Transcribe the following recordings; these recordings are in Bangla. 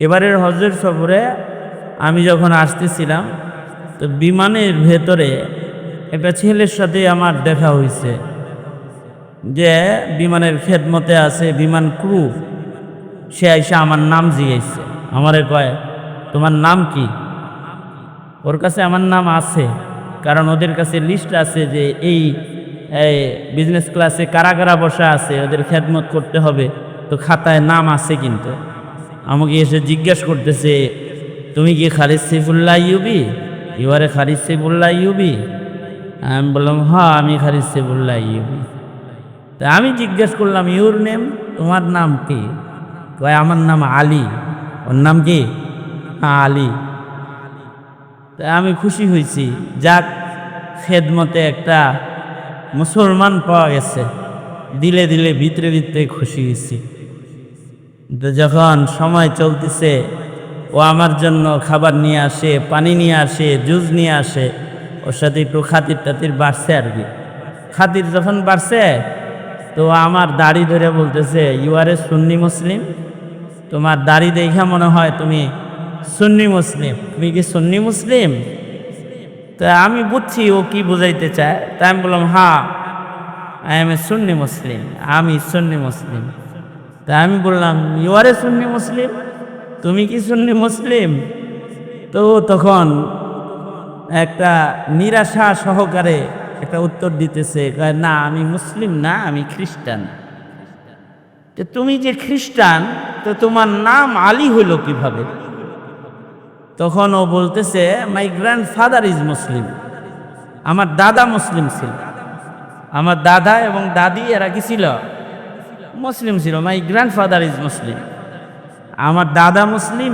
এবারের হজের সফরে আমি যখন আসতেছিলাম, তো বিমানের ভেতরে একটা ছেলের সাথে আমার দেখা হয়েছে, যে বিমানের খেদমতে আছে, বিমান ক্রু। সে এসে আমার নাম জিজ্ঞেসছে, আমারে কয় তোমার নাম কি। ওর কাছে আমার নাম আছে, কারণ ওদের কাছে লিস্ট আছে যে এই বিজনেস ক্লাসে কারা কারা বসা আছে, ওদের খেদমত করতে হবে, তো খাতায় নাম আছে। কিন্তু আমাকে এসে জিজ্ঞেস করতেছে, তুমি কি খালিদ সাইফুল্লাহ আইয়ুবী? এবারে খালিদ সাইফুল্লাহ আইয়ুবী? আমি বললাম হ্যাঁ, আমি খালিদ সাইফুল্লাহ আইয়ুবী। তা আমি জিজ্ঞেস করলাম, ইউর নেম, তোমার নাম কি? কয় আমার নাম আলী। ওর নাম কি? হ্যাঁ, আলী। তা আমি খুশি হয়েছি, যাক খেদমতে একটা মুসলমান পাওয়া গেছে। দিলে দিলে ভিতরে ভিতরে খুশি হয়েছি। তো যখন সময় চলতেছে, ও আমার জন্য খাবার নিয়ে আসে, পানি নিয়ে আসে, জুস নিয়ে আসে। ওর সাথে একটু খাতির টাতির বাড়ছে আর কি। খাতির যখন বাড়ছে, তো আমার দাড়ি ধরে বলতেছে, ইউ আর এ সুন্নি মুসলিম। তোমার দাড়ি দেখা মনে হয় তুমি সুন্নি মুসলিম। তুমি কি সুন্নি মুসলিম? তা আমি বুঝছি ও কি বুঝাইতে চায়। তাই আমি বললাম হ্যাঁ, আই এম এ সুন্নি মুসলিম, আমি সুন্নি মুসলিম। তা আমি বললাম, ইউ আর এ সুন্নি মুসলিম, তুমি কি সুন্নি মুসলিম? তো তখন একটা নিরাশা সহকারে একটা উত্তর দিতেছে, কয় না, আমি মুসলিম না, আমি খ্রিস্টান। তো তুমি যে খ্রিস্টান, তো তোমার নাম আলী হইল কিভাবে? তখন ও বলতেছে, মাই গ্র্যান্ডফাদার ইজ মুসলিম, আমার দাদা মুসলিম ছিল। আমার দাদা এবং দাদি এরা কি ছিল? মুসলিম ছিল। মাই গ্র্যান্ডফাদার ইজ মুসলিম, আমার দাদা মুসলিম,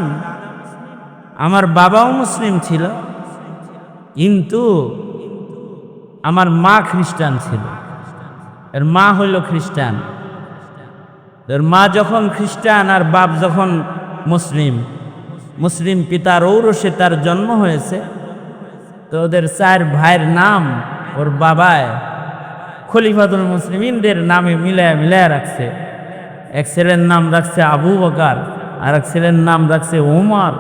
আমার বাবাও মুসলিম ছিল, কিন্তু আমার মা খ্রিস্টান ছিল। এর মা হইল খ্রিস্টান। এর মা যখন খ্রিস্টান আর বাপ যখন মুসলিম, মুসলিম পিতার ঔরসে তার জন্ম হয়েছে। তো ওদের চার ভাইয়ের নাম ওর বাবায় খলিফাতুল মুসলিমিনদের নামে মিলায়া মিলায়া রাখছে। এক ছেলের নাম রাখছে আবু বকর, আর এক ছেলের নাম রাখছে ওমর,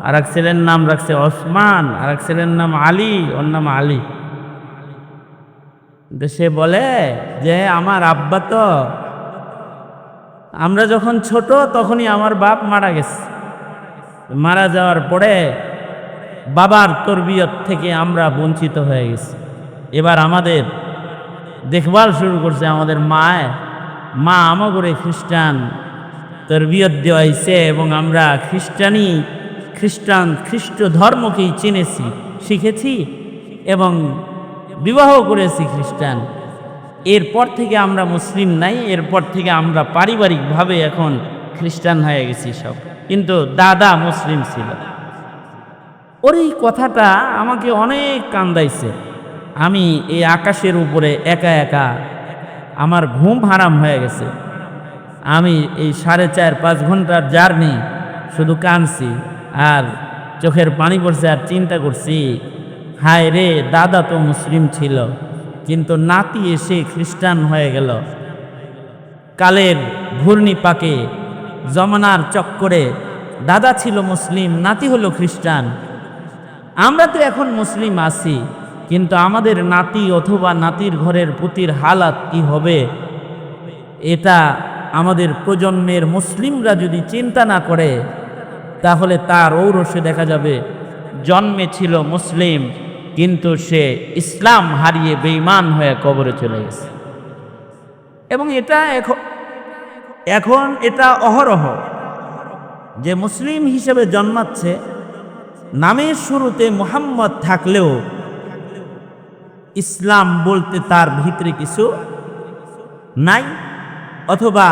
আর এক ছেলের নাম রাখছে ওসমান, আর এক ছেলের নাম আলী, ওর নাম আলী। সে বলে যে আমার আব্বা, তো আমরা যখন ছোট তখনই আমার বাপ মারা গেছে। মারা যাওয়ার পরে বাবার তরবিয়ত থেকে আমরা বঞ্চিত হয়ে গেছি। এবার আমাদের দেখভাল শুরু করছে আমাদের মা আমাগরে খ্রিস্টান তরবিয়ত দেওয়াইছে, এবং আমরা খ্রিস্ট ধর্মকেই চিনেছি, শিখেছি এবং বিবাহ করেছি খ্রিস্টান। এরপর থেকে আমরা মুসলিম নাই, এরপর থেকে আমরা পারিবারিকভাবে এখন খ্রিস্টান হয়ে গেছি সব, কিন্তু দাদা মুসলিম ছিল। ওর এই কথাটা আমাকে অনেক কান্দাইছে। আমি এই আকাশের উপরে একা একা, আমার ঘুম হারাম হয়ে গেছে। আমি এই 4.5-5 ঘন্টার জার্নি শুধু কাঁদছি আর চোখের পানি পড়ছে, আর চিন্তা করছি, হায় রে, দাদা তো মুসলিম ছিল, কিন্তু নাতি এসে খ্রিস্টান হয়ে গেল। কালের ঘূর্ণিপাকে, জমানার চক্করে দাদা ছিল মুসলিম, নাতি হলো খ্রিস্টান। আমরা তো এখন মুসলিম আছি, কিন্তু আমাদের নাতি অথবা নাতির ঘরের পুতির হালাত কি হবে, এটা আমাদের প্রজন্মের মুসলিমরা যদি চিন্তা না করে, তাহলে তার ঔরসে দেখা যাবে জন্মে ছিল মুসলিম, কিন্তু সে ইসলাম হারিয়ে বেঈমান হয়ে কবরে চলে গেছে। এবং এটা এখন এটা অহরহ যে মুসলিম হিসেবে জন্মাচ্ছে, নামের শুরুতে মুহাম্মদ থাকলেও ইসলাম বলতে তার ভিতরে কিছু নাই, অথবা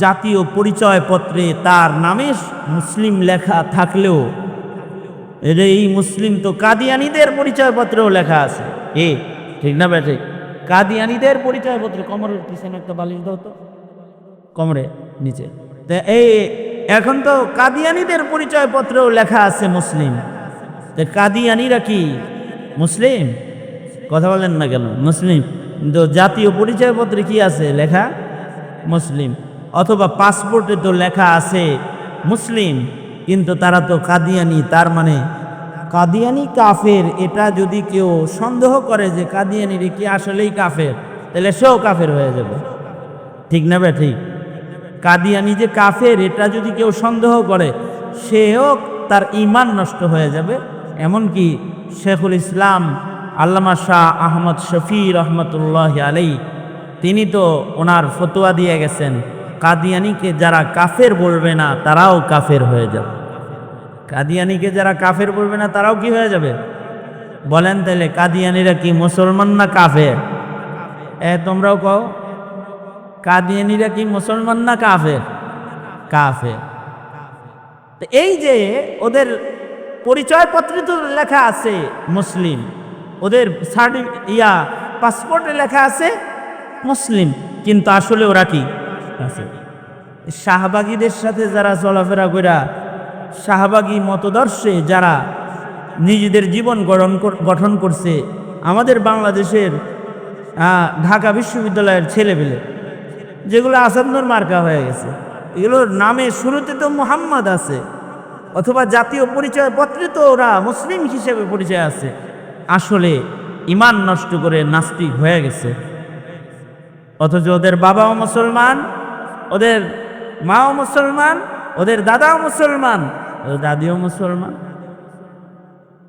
জাতীয় পরিচয়পত্রে তার নামে মুসলিম লেখা থাকলেও এই মুসলিম তো কাদিয়ানীদের পরিচয়পত্রেও লেখা আছে। ঠিক না বেঠিক? কাদিয়ানীদের পরিচয়পত্রে, কোমরের পিছনে একটা বালিশ দাও তো, কোমরে নিচে। এখন তো কাদিয়ানীদের পরিচয়পত্রেও লেখা আছে মুসলিম। তো কাদিয়ানীরা কি মুসলিম? কথা বলেন না কেন? মুসলিম, কিন্তু জাতীয় পরিচয়পত্রে কি আছে লেখা? মুসলিম। অথবা পাসপোর্টে তো লেখা আছে মুসলিম, কিন্তু তারা তো কাদিয়ানি। তার মানে কাদিয়ানি কাফের, এটা যদি কেউ সন্দেহ করে যে কাদিয়ানির কি আসলেই কাফের, তাহলে সেও কাফের হয়ে যাবে। ঠিক না বে ঠিক? কাদিয়ানি যে কাফের এটা যদি কেউ সন্দেহ করে, সেও তার ঈমান নষ্ট হয়ে যাবে। এমনকি শেখুল ইসলাম আল্লামা শাহ আহমদ শফি রহমতুল্লাহ আলাই তিনি তো ওনার ফতোয়া দিয়ে গেছেন, কাদিয়ানিকে যারা কাফের বলবে না তারাও কাফের হয়ে যাবে। কাদিয়ানিকে যারা কাফের বলবে না তারাও কি হয়ে যাবে? বলেন তাহলে কাদিয়ানিরা কি মুসলমান না কাফের? তোমরাও কও, কাদিয়ানিরা কি মুসলমান না কাফের? কাফের। তো এই যে ওদের পরিচয়পত্রে তো লেখা আছে মুসলিম, ওদের পাসপোর্টে লেখা আছে মুসলিম, কিন্তু আসলে ওরা কি আছে? শাহবাগীদের সাথে যারা চলাফেরা করা, শাহবাগী মতদর্শে যারা নিজেদের জীবন গঠন করছে, আমাদের বাংলাদেশের ঢাকা বিশ্ববিদ্যালয়ের ছেলেপেলে যেগুলো আসাদনূর মার্কা হয়ে গেছে, এগুলোর নামে শুরুতে তো মুহাম্মদ আছে, অথবা জাতীয় পরিচয়পত্রে তো ওরা মুসলিম হিসেবে পরিচয় আছে, আসলে ঈমান নষ্ট করে নাস্তিক হয়ে গেছে। অথচ ওদের বাবাও মুসলমান, ওদের মাও মুসলমান, ওদের দাদাও মুসলমান, ওদের দাদিও মুসলমান।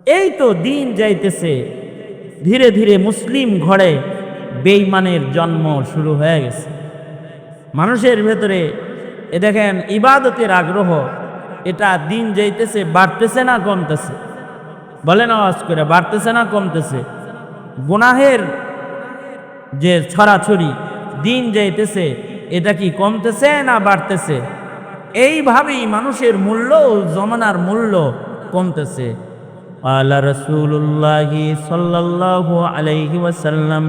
এই তো দিন যাইতেছে, ধীরে ধীরে মুসলিম ঘরে বেঈমানের জন্ম শুরু হয়ে গেছে মানুষের ভেতরে। দেখেন ইবাদতের আগ্রহ, এটা দিন যাইতেছে, বাড়তেছে না কমতেছে? বলেন আওয়াজ করে, বাড়তেছে না কমতেছে? গুনাহের যে ছড়াছড়ি দিন যাইতেছে, এটা কি কমতেছে না বাড়তেছে? এইভাবেই মানুষের মূল্য, জমানার মূল্য কমতেছে। আলা রাসূলুল্লাহি সাল্লাল্লাহু আলাইহি ওয়াসাল্লাম,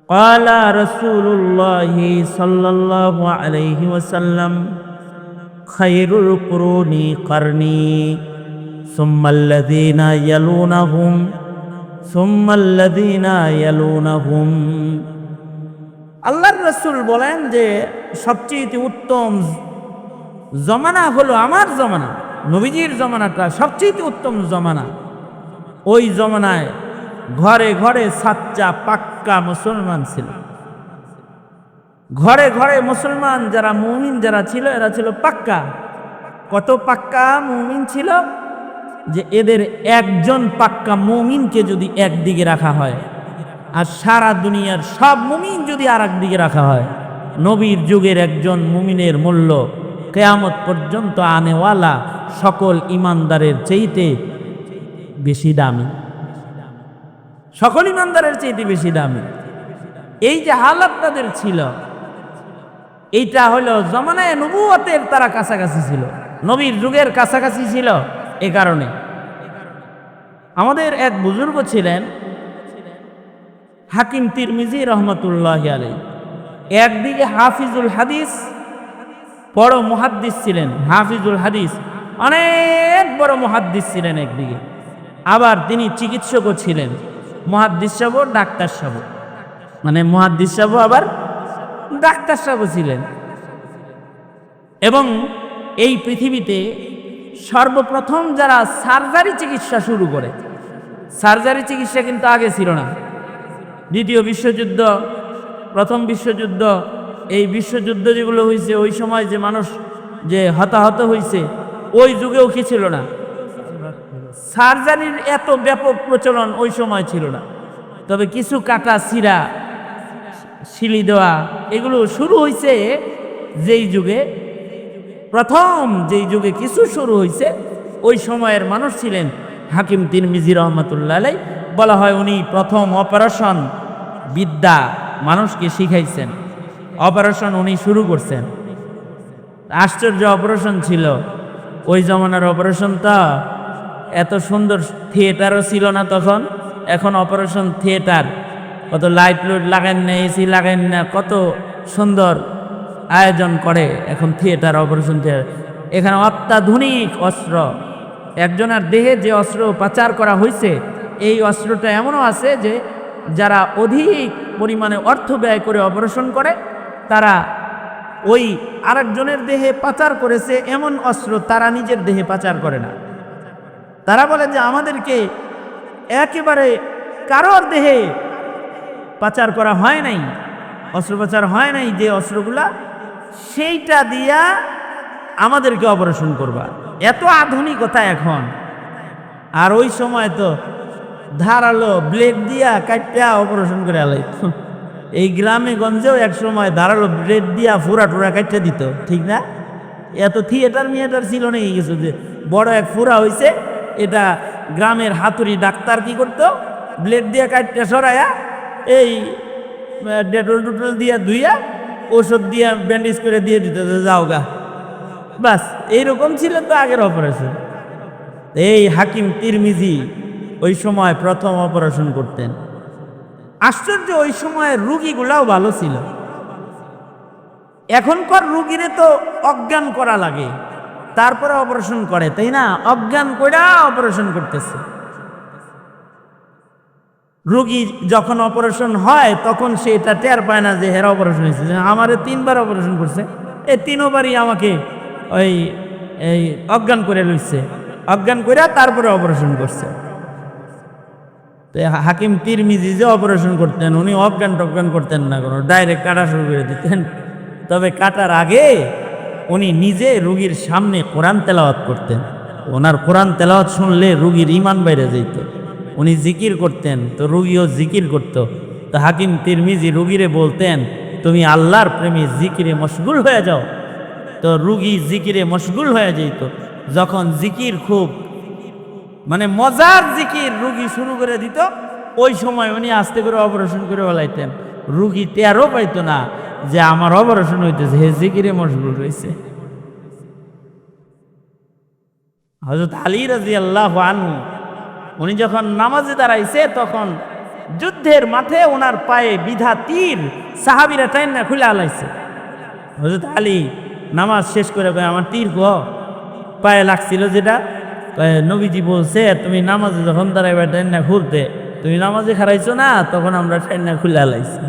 قال رسول الله صلى الله عليه وسلم خير القرون قرني ثم الذين يلونهم ثم الذين يلونهم। আল্লাহর রাসূল বলেন যে সবচেয়ে উত্তম জমানা হলো আমার জমানা, নবীজির জমানাটা সবচেয়ে উত্তম জমানা। ওই জমানায় ঘরে ঘরে সাচ্চা পাক্কা মুসলমান ছিল, ঘরে ঘরে মুসলমান যারা মুমিন যারা ছিল, এরা ছিল পাক্কা। কত পাক্কা মুমিন ছিল যে এদের একজন পাক্কা মুমিনকে যদি একদিকে রাখা হয়, আর সারা দুনিয়ার সব মুমিন যদি আর একদিকে রাখা হয়, নবীর যুগের একজন মুমিনের মূল্য কিয়ামত পর্যন্ত আনেওয়ালা সকল ইমানদারের চাইতে বেশি দামি, সকল ইমানদারের চাইতে বেশি দামি। এই যে হালাত তাদের ছিল, এইটা হলো জমানায় নবুয়তের তারা কাছাকাছি ছিল, নবীর যুগের কাছাকাছি ছিল। এ কারণে আমাদের এক বুজুর্গ ছিলেন হাকিম তিরমিজি রহমতুল্লাহ আলাইহি, একদিকে হাফিজুল হাদিস, বড় মুহাদ্দিস ছিলেন, হাফিজুল হাদিস অনেক বড় মুহাদ্দিস ছিলেন একদিকে, আবার তিনি চিকিৎসকও ছিলেন, মুহাদ্দিস সাহেব ডাক্তার সাহেব, মানে মুহাদ্দিস সাহেব আবার ডাক্তার সাহেব ছিলেন। এবং এই পৃথিবীতে সর্বপ্রথম যারা সার্জারি চিকিৎসা শুরু করে, সার্জারি চিকিৎসা কিন্তু আগে ছিল না। দ্বিতীয় বিশ্বযুদ্ধ, প্রথম বিশ্বযুদ্ধ, এই বিশ্বযুদ্ধ যেগুলো হয়েছে ওই সময় যে মানুষ যে হতাহত হয়েছে, ওই যুগেও কি ছিল না, সার্জারির এত ব্যাপক প্রচলন ওই সময় ছিল না। তবে কিছু কাটা ছিঁড়া, শিলি দেওয়া, এগুলো শুরু হয়েছে যেই যুগে, প্রথম যেই যুগে কিছু শুরু হয়েছে, ওই সময়ের মানুষ ছিলেন হাকিম তিরমিজি রহমতুল্লাহ আলাইহি। বলা হয় উনি প্রথম অপারেশন বিদ্যা মানুষকে শিখাইছেন, অপারেশন উনি শুরু করছেন। আশ্চর্য অপারেশন ছিল ওই জমানার অপারেশনটা। এত সুন্দর থিয়েটারও ছিল না তখন, এখন অপারেশন থিয়েটার, কত লাইট লুট লাগান না, এসি লাগান না, কত সুন্দর আয়োজন করে এখন থিয়েটার, অপারেশন থিয়েটার। এখানে অত্যাধুনিক অস্ত্র, একজনের দেহে যে অস্ত্র পাচার করা হয়েছে, এই অস্ত্রটা এমনও আছে যে যারা অধিক পরিমাণে অর্থ ব্যয় করে অপারেশন করে, তারা ওই আরেকজনের দেহে পাচার করেছে এমন অস্ত্র তারা নিজের দেহে পাচার করে না। তারা বলে যে আমাদেরকে একেবারে কারোর দেহে পাচার করা হয় নাই, অস্ত্র পাচার হয় নাই, যে অস্ত্রগুলা সেইটা দিয়া আমাদেরকে অপারেশন করবা। এত আধুনিকতা এখন। আর ওই সময় তো ধারালো ব্লেড দিয়া কাটটা অপারেশন করে আলাইত। এই গ্রামে গঞ্জেও এক সময় ধারালো ব্লেড দিয়া ফুরা টুরা কাটতে দিত, ঠিক না? এত থিয়েটার মিয়েটার ছিল না কিছু, যে বড় এক ফুরা হয়েছে, এটা গ্রামের হাতুড়ি ডাক্তার কি করতো, ব্লেড দিয়ে কাটতে সরাইয়া এই ডেটল টুটল দিয়া ধুইয়া ওষুধ দিয়া ব্যান্ডেজ করে দিয়ে দিত, যাও গা, বাস। এইরকম ছিল তো আগের অপারেশন। এই হাকিম তিরমিজি ওই সময় প্রথম অপারেশন করতেন। আশ্চর্য, ওই সময় রুগীগুলাও ভালো ছিল। এখনকার রুগীরে তো অজ্ঞান করা লাগে, তারপরে অপারেশন করে, তাই না? অজ্ঞান কইরা অপারেশন করতেছে। রুগী যখন অপারেশন হয় তখন সে এটা টের পায় না যে হেরা অপারেশন হয়েছে। আমারে 3বার অপারেশন করছে, এই 3বারই আমাকে ওই এই অজ্ঞান করে লইছে, অজ্ঞান করে তারপরে অপারেশন করছে। তো হাকিম তিরমিজি যে অপারেশন করতেন, উনি অজ্ঞান টজ্ঞান করতেন না, কোনো ডাইরেক্ট কাটা শুরু করে দিতেন। তবে কাটার আগে উনি নিজে রুগীর সামনে কোরআন তেলাওয়াত করতেন। ওনার কোরআন তেলাওয়াত শুনলে রুগীর ইমান বাইরে যেত। উনি জিকির করতেন তো রুগীও জিকির করত। তো হাকিম তিরমিজি রুগীরে বলতেন, তুমি আল্লাহর প্রেমে জিকিরে মশগুল হয়ে যাও। তো রুগী জিকিরে মশগুল হয়ে যেত। যখন জিকির খুব মানে মজার জিকির রুগী শুরু করে দিত, ওই সময় উনি আস্তে করে অপারেশন করে বলাইতেন। রুগী টেরও পাইতো না যে আমার অপারেশন হইতেছে, হে জিকিরে মশগুল রয়েছে। হযরত আলী রাদিয়াল্লাহু আনহু উনি যখন নামাজে দাঁড়াইছে, তখন যুদ্ধের মাঠে ওনার পায়ে বিধা তীর সাহাবীরা টাইনা খুলে আলাইছে। হযরত আলী নামাজ শেষ করে কয়, আমার তীর পায়ে লাগছিল যেটা, নবীজি বলছে তুমি নামাজে যখন দাঁড়াইবা টাইনা খুলতে, তুমি নামাজে খারাইছো না, তখন আমরা টাইনা খুলে আলাইছি।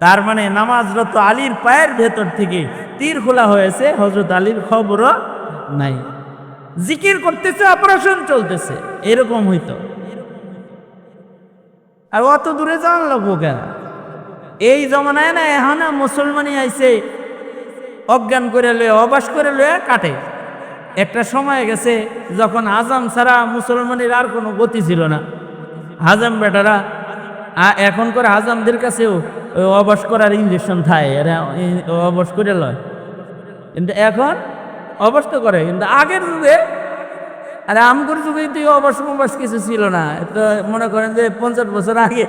তার মানে নামাজরত আলীর পায়ের ভেতর থেকে তীর খোলা হয়েছে, হযরত আলীর খবরও নাই। জিকির করতেছে, অপারেশন চলতেছে, এরকম হইতো। আর অত দূরে যাওয়ার লাগবো কেন? এই জমানায় না এখন মুসলমানই আইছে অজ্ঞান করে লয়ে অবাস করে লয়ে কাটে। একটা সময় গেছে যখন আজাম ছাড়া মুসলমানের আর কোনো গতি ছিল না। হাজাম বেটারা এখন করে হাজামদের কাছেও ওই অবাস করার ইঞ্জেকশন থাকে, এরা অবাস করে লয়। কিন্তু এখন অবাস তো করে, কিন্তু আগের যুগে আরে আমগর যুগে তো অবাস মবাস কিছু ছিল না। তো মনে করেন যে 50 বছর আগে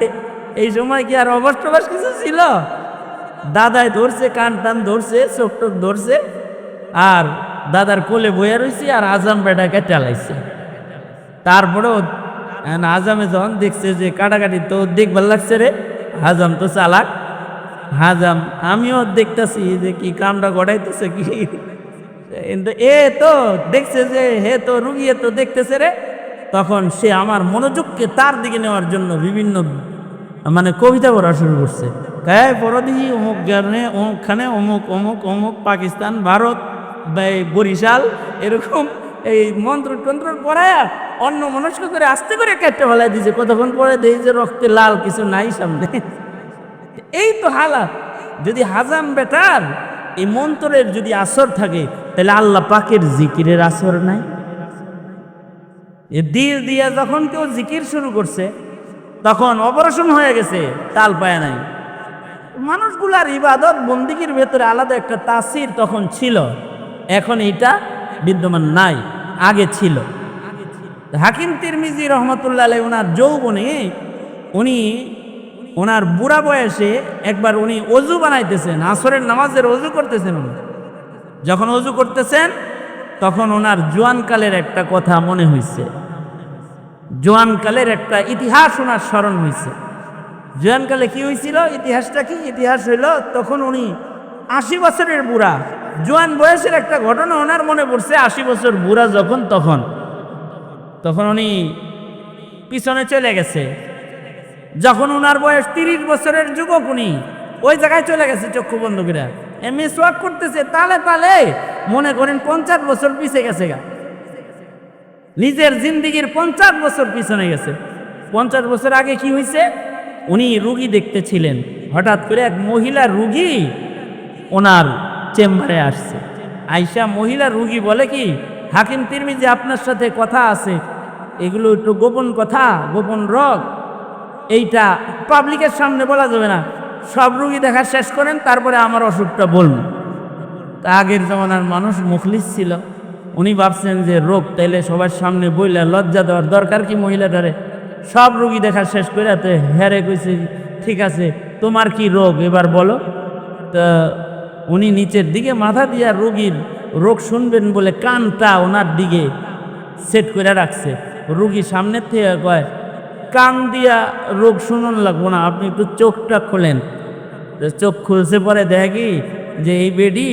এই সময় কি আর অবাস টবাস কিছু ছিল? দাদায় ধরছে, কান টান ধরছে, চোখ টোক ধরছে, আর দাদার কোলে বইয়া রয়েছে, আর আজাম বেটাকে চালাইছে। তারপরেও আজামে যখন দেখছে যে কাটাকাটি তো দেখবার লাগছে রে, হাজাম তো চালাক, হাজাম আমিও দেখতেছি যে কি কামটা গড়াইতেছে কি, কিন্তু এ তো দেখছে যে হে তো রুগী তো দেখতেছে রে, তখন সে আমার মনোযোগকে তার দিকে নেওয়ার জন্য বিভিন্ন মানে কবিতা পড়া শুরু করছে। হ্যাঁ পরদিহি অমুক জ্ঞানে অমুকখানে অমুক অমুক অমুক পাকিস্তান ভারত বরিশাল, এরকম এই মন্ত্র টন্ত্র পড়ায়া অন্য মনস্ক করে আস্তে করে কেটে ফেলাই দিয়েছে। কতক্ষণ পরে দেখি যে রক্তে লাল কিছু নাই সামনে। এই তো হালাত। যদি হাজাম বেটার এই মন্ত্রের যদি আসর থাকে, তাহলে আল্লাহ পাকের জিকিরের আসর নাই। দিল দিয়া যখন কেউ জিকির শুরু করছে, তখন অপারেশন হয়ে গেছে, তাল পায় নাই। মানুষগুলার ইবাদত বন্দিগির ভেতরে আলাদা একটা তাসির তখন ছিল, এখন এইটা বিদ্যমান নাই, আগে ছিল। হাকিম তিরমিজি রহমতুল্লাহ আলাইহি ওনার যৌবনে উনি ওনার বুড়া বয়সে একবার উনি অজু বানাইতেছেন, আসরের নামাজের অজু করতেছেন। উনি যখন অজু করতেছেন তখন ওনার জোয়ানকালের একটা কথা মনে হয়েছে, জোয়ানকালের একটা ইতিহাস ওনার স্মরণ হয়েছে। জোয়ানকালে কি হয়েছিল, ইতিহাসটা কি? ইতিহাস হইল তখন উনি 80 বছরের বুড়া, জোয়ান বয়সের একটা ঘটনা ওনার মনে পড়ছে। 80 বছর বুড়া যখন, তখন উনি পিছনে চলে গেছে। যখন ওনার বয়স 30 বছরের যুবক, উনি ওই জায়গায় চলে গেছে চক্ষু বন্ধ করে। মিসওয়াক করতেছে তালে তালে, মনে করেন 50 বছর পিছে গেছে গা, নিজের জিন্দিগির 50 বছর পিছনে গেছে। 50 বছর আগে কি হয়েছে, উনি রুগী দেখতেছিলেন, হঠাৎ করে এক মহিলা রুগী ওনার চেম্বারে আসছে। আইসা মহিলা রুগী বলে কি, হাকিম তিরমিজি আপনার সাথে কথা আছে, এগুলো একটু গোপন কথা, গোপন রোগ, এইটা পাবলিকের সামনে বলা যাবে না, সব রুগী দেখা শেষ করেন তারপরে আমার অসুখটা বলুন। তা আগের জমানার মানুষ মুখলিস ছিল, উনি ভাবছেন যে রোগ তাইলে সবার সামনে বইলে লজ্জা দেওয়ার দরকার কি মহিলাটারে। সব রুগী দেখা শেষ করে তো হেরে কইছে, ঠিক আছে তোমার কি রোগ এবার বলো। তা উনি নিচের দিকে মাথা দিয়া রুগীর রোগ শুনবেন বলে কানটা ওনার দিকে সেট করে রাখছে। রুগী সামনের থেকে কয়, কান দিয়া রোগ শুনুন লাগবো না, আপনি একটু চোখটা খোলেন। চোখ খুলছে, পরে দেখি যে এই বেডি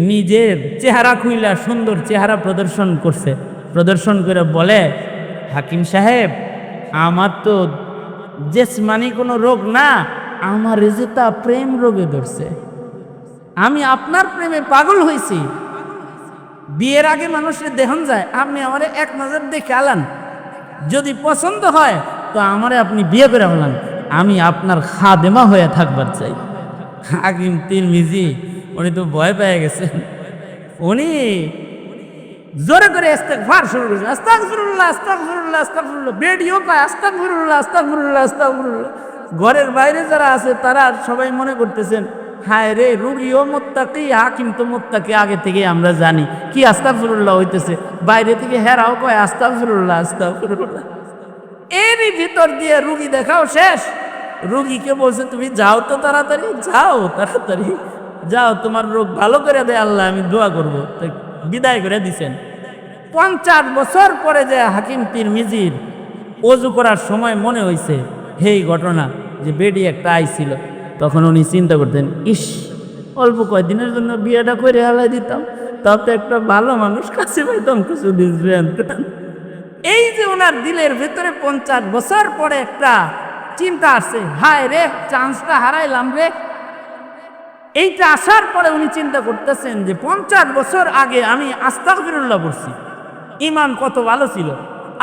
নিজের চেহারা খুইলা সুন্দর চেহারা প্রদর্শন করছে। প্রদর্শন করে বলে, হাকিম সাহেব আমার তো জেসমানি কোনো রোগ না, আমার যে তা প্রেম রোগে ধরছে, আমি আপনার প্রেমে পাগল হয়েছি। বিয়ের আগে মানুষের দেহন যায়, আপনি আমারে এক নজর দেখে আলান, যদি পছন্দ হয় তো আমারে আপনি বিয়ে করে আলান, আমি আপনার খাদেমা হয়ে থাকবার চাই। হাকিম তিরমিজি উনি তো ভয় পেয়ে গেছেন, উনি জোরে করে ইস্তেগফার শুরু করেছেন, আস্তাগফিরুল্লাহ আস্তাগফিরুল্লাহ আস্তাগফিরুল্লাহ, বেডিও পায় আস্তাগফিরুল্লাহ আস্তাগফিরুল্লাহ আস্তাগফিরুল্লাহ। ঘরের বাইরে যারা আছে তারা সবাই মনে করতেছেন, হায় রে রুগীও মুত্তাকি, হাকিম তো মুত্তাকি, আগে থেকে আমরা জানি কি আস্তাগফিরুল্লাহ হইতেছে, বাইরে থেকে হেরাও কয় আস্তাগফিরুল্লাহ আস্তাগফিরুল্লাহ। এরই ভিতর দিয়ে রুগী দেখাও শেষ। রুগীকে বলছে, তুমি যাও তো তাড়াতাড়ি, যাও তাড়াতাড়ি যাও, তোমার রোগ ভালো করে দেয় আল্লাহ, আমি দোয়া করবো। বিদায় করে দিছেন। 50 বছর পরে যে হাকিম তিরমিজির ওযু করার সময় মনে হয়েছে এই ঘটনা, যে বেডি একটা আইছিল, তখন উনি চিন্তা করতেন, ইস অল্প কয়েকদিনের জন্য বিয়েটা করে হালাই দিতাম, তাও তো একটা ভালো মানুষ কাছে পাইতাম, কিছু দিন। এই যে ওনার দিলের ভেতরে 50 বছর পরে একটা চিন্তা আসছে, হায় রে চান্সটা হারাইলাম রে। এইটা আসার পরে উনি চিন্তা করতেছেন যে 50 বছর আগে আমি আস্তাগফিরুল্লাহ পড়ছি, ইমান কত ভালো ছিল,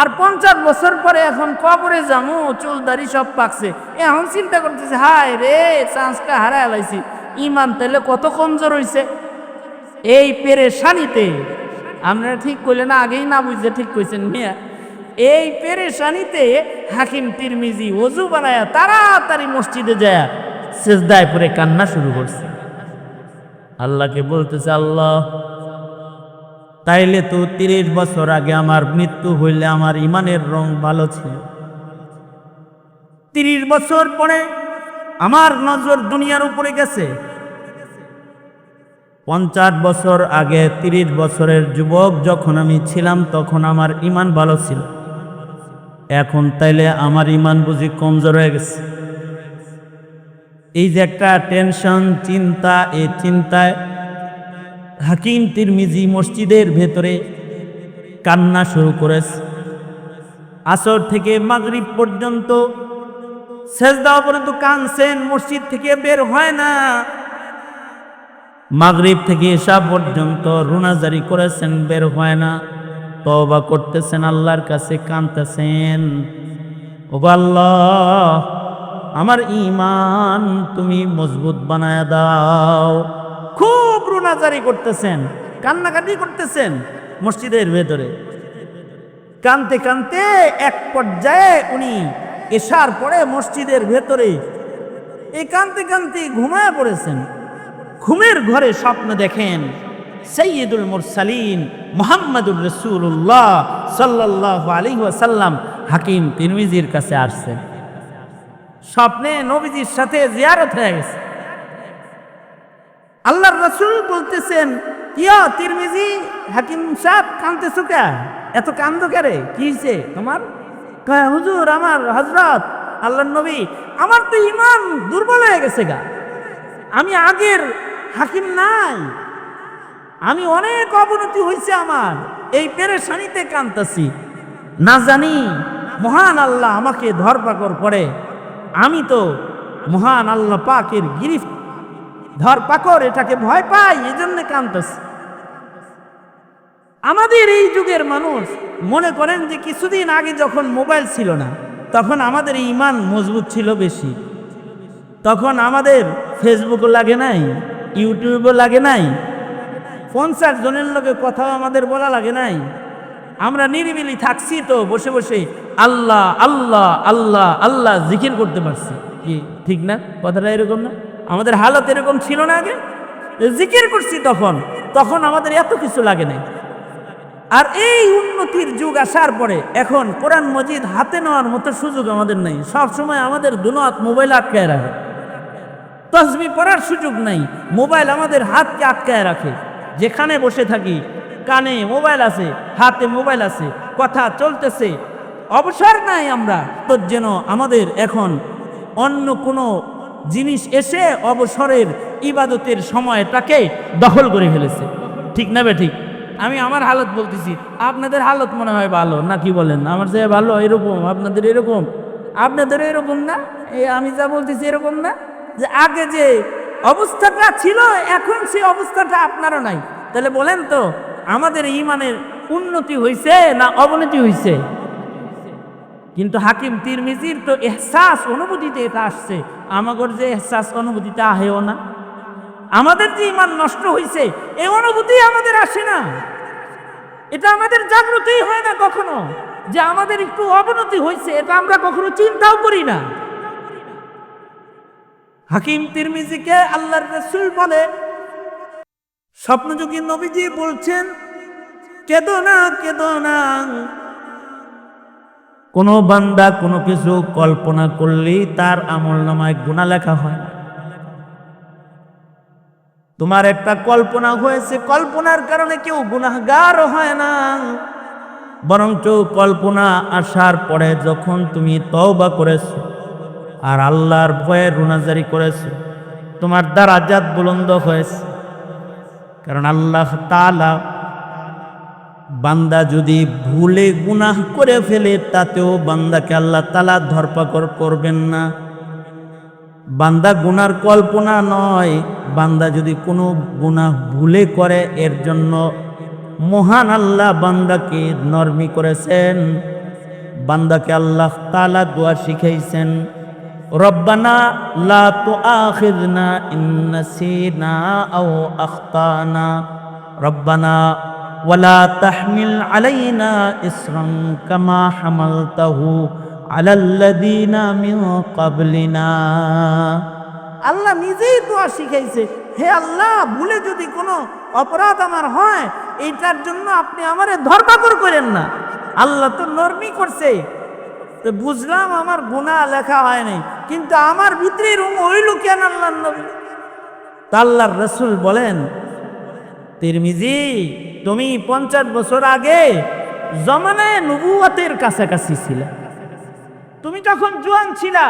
আর 50 বছর পরে এখন কবরে যামু, চুল দাড়ি সব পাকছে, এখন চিন্তা করতেছে হায় রে চান্সটা হারাই লাইছি, ইমান তাহলে কত কমজোর হইছে। এই পেরেশানিতে, আপনারা ঠিক কইলেন না, আগেই না বুঝতে ঠিক কইছেন মিয়া, এই পেরেশানিতে হাকিম তিরমিজি ওযু বানায়া তাড়াতাড়ি মসজিদে যায় সিজদায় পড়ে কান্না শুরু করছে। আল্লাহকে বলতেছে, আল্লাহ তাইলে তো 30 বছর আগে আমার মৃত্যু হইলে আমার ইমানের রং ভালো ছিল, 30 বছর পরে আমার নজর দুনিয়ার উপরে গেছে। 50 বছর আগে 30 বছরের যুবক যখন আমি ছিলাম তখন আমার ইমান ভালো ছিল, এখন তাইলে আমার ইমান বুঝি কমজোর হয়ে গেছে। এই যে একটা টেনশন, চিন্তা, এই চিন্তায় হাকিম তিরমিজি মসজিদের ভেতরে কান্না শুরু করেছে। আসর থেকে মাগরিব পর্যন্ত, সেজদা পর্যন্ত কাঁদছেন, মসজিদ থেকে বের হয় না। মাগরিব থেকে এশা পর্যন্ত রুনাজারি করেছেন, বের হয় না। তওবা করতেছেন, আল্লাহর কাছে কাঁদতেছেন, ও আল্লাহ আমার ঈমান তুমি মজবুত বানায় দাও। খুব রুনাজারি করতেছেন, কান্নাকাটি করতেছেন মসজিদের ভেতরে। কানতে কানতে এক পর্যায়ে উনি এশার পরে মসজিদের ভেতরে এই কানতে কানতে ঘুমায় পড়েছেন। ঘুমের ঘরে স্বপ্ন দেখেন সাইয়্যিদুল মুরসালিন মুহাম্মাদুর রাসূলুল্লাহ সাল্লাল্লাহু আলাইহি ওয়াসাল্লাম হাকিম তিরমিজির কাছে আসছেন। স্বপ্নে নবীজির সাথে জিয়ারত হয়ে গেছে। আল্লাহর রাসূল বলতেছেন, ইয়া তিরমিজি, হাকিম সাহেব কাঁদতেছো কে, এত কান্দো কে রে, কি হয়েছে তোমার? কয় হুজুর, আমার হযরত আল্লাহর নবী, আমার তো ঈমান দুর্বল হয়ে গেছে গা, আমি আগের হাকিম নাই, আমি অনেক অবনতি হয়েছে আমার, এই পেরেশানিতে কাঁদতেছি, না জানি মহান আল্লাহ আমাকে ধরপাকড় করে, আমি তো মহান আল্লাহ পাকের গিরিফ ধরপাকড়, এটাকে ভয় পাই, এজন্য কাঁদতেছে। আমাদের এই যুগের মানুষ মনে করেন যে কিছুদিন আগে যখন মোবাইল ছিল না, তখন আমাদের ঈমান মজবুত ছিল বেশি। তখন আমাদের ফেসবুকও লাগে নাই, ইউটিউবও লাগে নাই, 50 জনের লোকে কথাও আমাদের বলা লাগে নাই। আমরা নিরিবিলি থাকছি তো বসে বসে আল্লাহ আল্লাহ আল্লাহ আল্লাহ জিকির করতে পারছি। কি ঠিক না? কথাটা এরকম না? আমাদের হালত এরকম ছিল না আগে? জিকির করছি তখন, তখন আমাদের এত কিছু লাগে নাই। আর এই উন্নতির যুগ আসার পরে এখন কোরআন মজিদ হাতে নেওয়ার মতো সুযোগ আমাদের নাই। সব সময় আমাদের দুনাত মোবাইল আটকায় রাখে, তাসবিহ পড়ার সুযোগ নাই, মোবাইল আমাদের হাতকে আটকায় রাখে। যেখানে বসে থাকি কানে মোবাইল আছে, হাতে মোবাইল আছে, কথা চলতেছে, অবসর নাই। আমরা তো যেন আমাদের এখন অন্য কোনো জিনিস এসে অবসরের ইবাদতের সময়টাকে দখল করে ফেলেছে। ঠিক না বে ঠিক? আমি আমার হালত বলতেছি, আপনাদের হালত মনে হয় ভালো না, কি বলেন? আমার যে ভালো এরকম, আপনাদের এরকম, আপনাদেরও এরকম না? এই আমি যা বলতেছি এরকম না যে আগে যে অবস্থাটা ছিল এখন সেই অবস্থাটা আপনারও নাই? তাহলে বলেন তো আমাদের ঈমানের উন্নতি হয়েছে না অবনতি হয়েছে? কিন্তু হাকিম তিরমিজির তো এহসাস অনুভূতিতে এটা আসছে, আমাদের যে এহসাস অনুভূতিটা আহেও না। আমাদের যে ঈমান নষ্ট হয়েছে এই অনুভূতি আমাদের আসে না, এটা আমাদের জাগ্রতই হয় না কখনো যে আমাদের একটু অবনতি হয়েছে, এটা আমরা কখনো চিন্তাও করি না। হাকিম তিরমিজিকে আল্লাহর রাসূল বলে, স্বপ্নযোগী নবীজি বলছেন, কেঁদো না, কেঁদো না। কোনো বান্দা কোনো কিছু কল্পনা করলেই তার আমলনামায় গুনাহ লেখা হয় না। তোমার একটা কল্পনা হয়েছে, কল্পনার কারণে কেউ গুনাহগার হয় না, বরঞ্চ কল্পনা আসার পরে যখন তুমি তওবা করেছো আর আল্লাহর ভয়ে রুনাজারি করেছো, তোমার দারাজাত বুলন্দ হয়েছে। কারণ আল্লাহ তাআলা বান্দা যদি ভুলে গুনাহ করে ফেলে তাতেও বান্দাকে আল্লাহ তাআলা ধরপাকড় করবেন না। বান্দা গুনার কল্পনা নয়, বান্দা যদি কোনো গুনাহ ভুলে করে এর জন্য মহান আল্লাহ বান্দাকে নরমি করেছেন। বান্দাকে আল্লাহ তাআলা দোয়া শিখাইছেন, রব্বানা লা তুআখিযনা ইন নাসিনা আও আখতানা, রব্বানা ওয়ালা তাহমিল আলাইনা ইসরান কামা হামালতাহু আলাল্লাযীনা মিন ক্বাবলিনা। আল্লাহ নিজেই দোয়া শিখাইছে, হে আল্লাহ ভুলে যদি কোনো অপরাধ আমার হয় এইটার জন্য আপনি আমারে ধরপাকড় করেন না। আল্লাহ তো নরমি করছে, তো বুঝলাম আমার গুনাহ লেখা হয় নাই, কিন্তু আমার ভিতরে রুম হইল কেন আল্লাহর নবী? তা আল্লাহর রাসূল বলেন, তিরমিজি তুমি 50 বছর আগে জমানায়ে নবুয়তের কাছাকাছি ছিলা। তুমি যখন জোয়ান ছিলা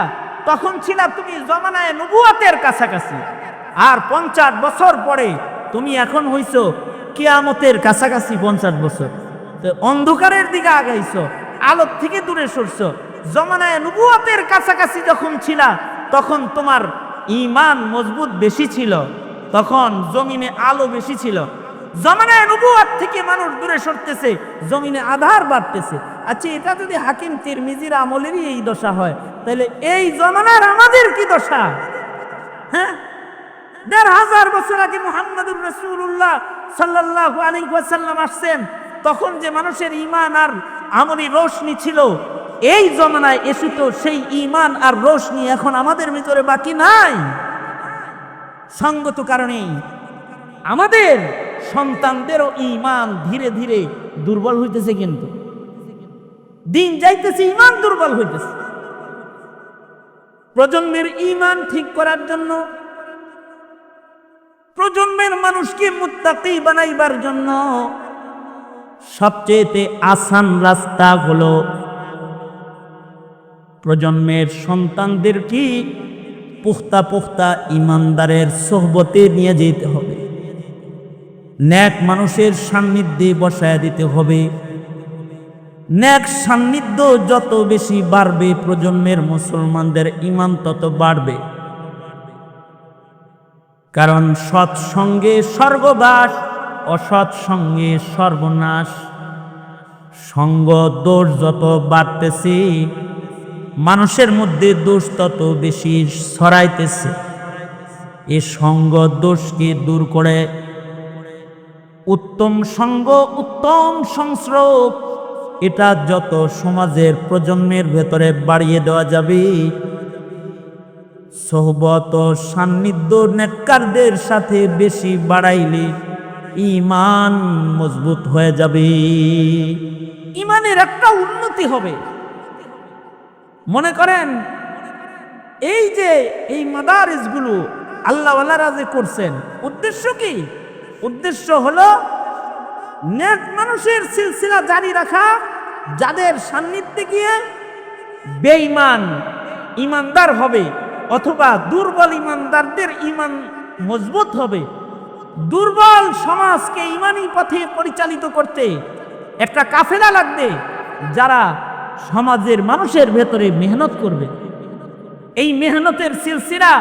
তখন ছিলা তুমি জমানায়ে নবুয়তের কাছাকাছি, আর 50 বছর পরে তুমি এখন হইছো কিয়ামতের কাছাকাছি। 50 বছর তো অন্ধকারের দিকে আগাইছো, আলোর থেকে দূরে সরছো। জমানায়ে নবুয়তের কাছাকাছি যখন ছিলা তখন তোমার ঈমান মজবুত বেশি ছিল, তখন জমিনে আলো বেশি ছিল। জমানায়ে নবুয়ত থেকে মানুষ দূরে সরতেছে, জমিনে আধার বাড়তেছে। আচ্ছা, এটা যদি হাকিম তিরমিজির আমলেরই এই দশা হয়, তাহলে এই জমানার আমাদের কি দশা? হ্যাঁ, ১৫০০ বছর আগে মুহাম্মদুর রাসূলুল্লাহ সাল্লাল্লাহু আলাইহি ওয়াসাল্লাম আসছেন, তখন যে মানুষের ঈমান আর আমলি রোশনি ছিল, এই জমানায় এসে তো সেই ঈমান আর রোশনি এখন আমাদের ভিতরে বাকি নাই। সঙ্গত কারণেই আমাদের সন্তানদেরও ঈমান ধীরে ধীরে দুর্বল হইতেছে, কিন্তু দিন যাইতেছে ঈমান দুর্বল হইতেছে। প্রজন্মের ঈমান ঠিক করার জন্য, প্রজন্মের মানুষকে মুত্তাকি বানাইবার জন্য সবচেয়ে আসান রাস্তা হলো প্রজন্মের সন্তানদেরকে পুখতা পুখতা ঈমানদারের সোহবতে নিয়ে যেতে হবে, নেক মানুষের সান্নিধ্যে বসায় দিতে হবে। নেক সান্নিধ্য যত বেশি বাড়বে প্রজন্মের মুসলমানদের ঈমান তত বাড়বে। কারণ সৎসঙ্গে স্বর্গবাস, অসৎ সঙ্গে সর্বনাশ। সঙ্গ দোষ যত বাড়তেছে, মানুষের মধ্যে দোষ তত বেশি ছড়াইতেছে। এ সঙ্গ দোষকে দূর করে উত্তম সঙ্গ, উত্তম সংস্রব, এটা যত সমাজের প্রজন্মের ভেতরে বাড়িয়ে দেওয়া যাবে, সোহবত সান্নিধ্য নেককারদের সাথে বেশি বাড়াইলে ঈমান মজবুত হয়ে যাবে, ঈমানের একটা উন্নতি হবে। মনে করেন এই যে এই মাদারিসগুলো আল্লাহওয়ালারা যে করছেন, উদ্দেশ্য কি? উদ্দেশ্য হলো নেক মানুষের সিলসিলা জারি রাখা, যাদের সান্নিধ্যে গিয়ে বেঈমান ঈমানদার হবে অথবা দুর্বল ঈমানদারদের ঈমান মজবুত হবে। দুর্বল সমাজকে ঈমানী পথে পরিচালিত করতে একটা কাফেলা লাগবে, যারা সমাজের মানুষের ভেতরে মেহনত করবে। এই মেহনতের সিলসিলা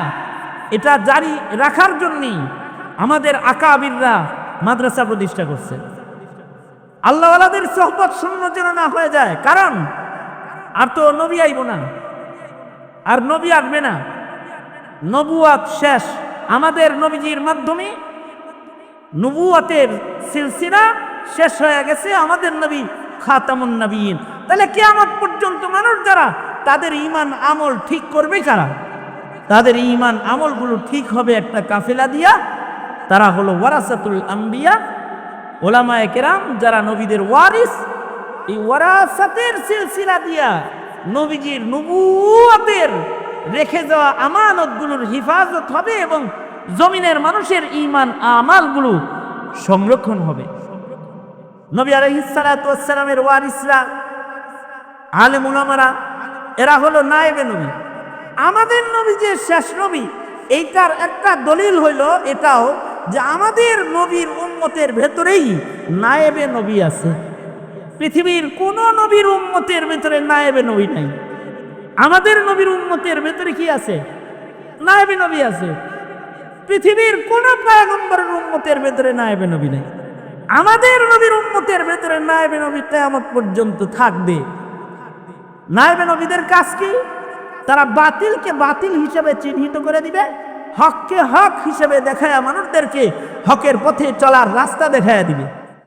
এটা জারি রাখার জন্যই আমাদের আকাবিররা মাদ্রাসা প্রতিষ্ঠা করছে। আল্লাহওয়ালাদের সোহবত শূন্য যেন না হয়ে যায়, কারণ আর তো নবী আইব না, আর নবী আসবে না, নবুয়াত শেষ। আমাদের নবীজির মাধ্যমে নবুয়াতের সিলসিলা শেষ হয়ে গেছে, আমাদের নবী খাতামুন নবীন। তাহলে কিয়ামত পর্যন্ত মানুষ যারা, তাদের ঈমান আমল ঠিক করবে কারা? তাদের ঈমান আমলগুলো ঠিক হবে একটা কাফেলা দিয়া। তারা হলো ওয়ারাসাতুল আম্বিয়া, ওলামায়ে কেরাম, যারা নবীদের ওয়ারিস। এই ওয়ারাসাতের সিলসিলা দিয়া নবীজির নবুয়তের রেখে যাওয়া আমানতগুলোর হিফাজত হবে এবং জমিনের মানুষের ঈমান আমালগুলো সংরক্ষণ হবে। নবী আলাইহিস সালাতু ওয়াস সালামের ওয়ারিসরা, আলেম উলামারা, এরা হলো নায়েবে নবী। আমাদের নবী যে শেষ নবী, এইটার একটা দলিল হইল এটাও যে আমাদের নবীর উম্মতের ভেতরেই নায়েবে নবী আছে। পৃথিবীর কোন নবীর উম্মতের ভেতরে নায়েবে নবী নাই। আমাদের নবীর উম্মতের ভেতরে কি আছে? নায়েবে নবী আছে। পৃথিবীর কোন পয়গম্বরের উম্মতের ভেতরে নায়েবে নবী নাই। আমাদের নবীর উম্মতের ভেতরে নায়েবে নবী কিয়ামত পর্যন্ত থাকবে। নায়েবে নবীদের কাজ কি? তারা বাতিলকে বাতিল হিসেবে চিহ্নিত করে দিবে, হককে হক হিসেবে দেখায়া মানুষদেরকে হকের পথে চলার রাস্তা দেখায়া দিবে।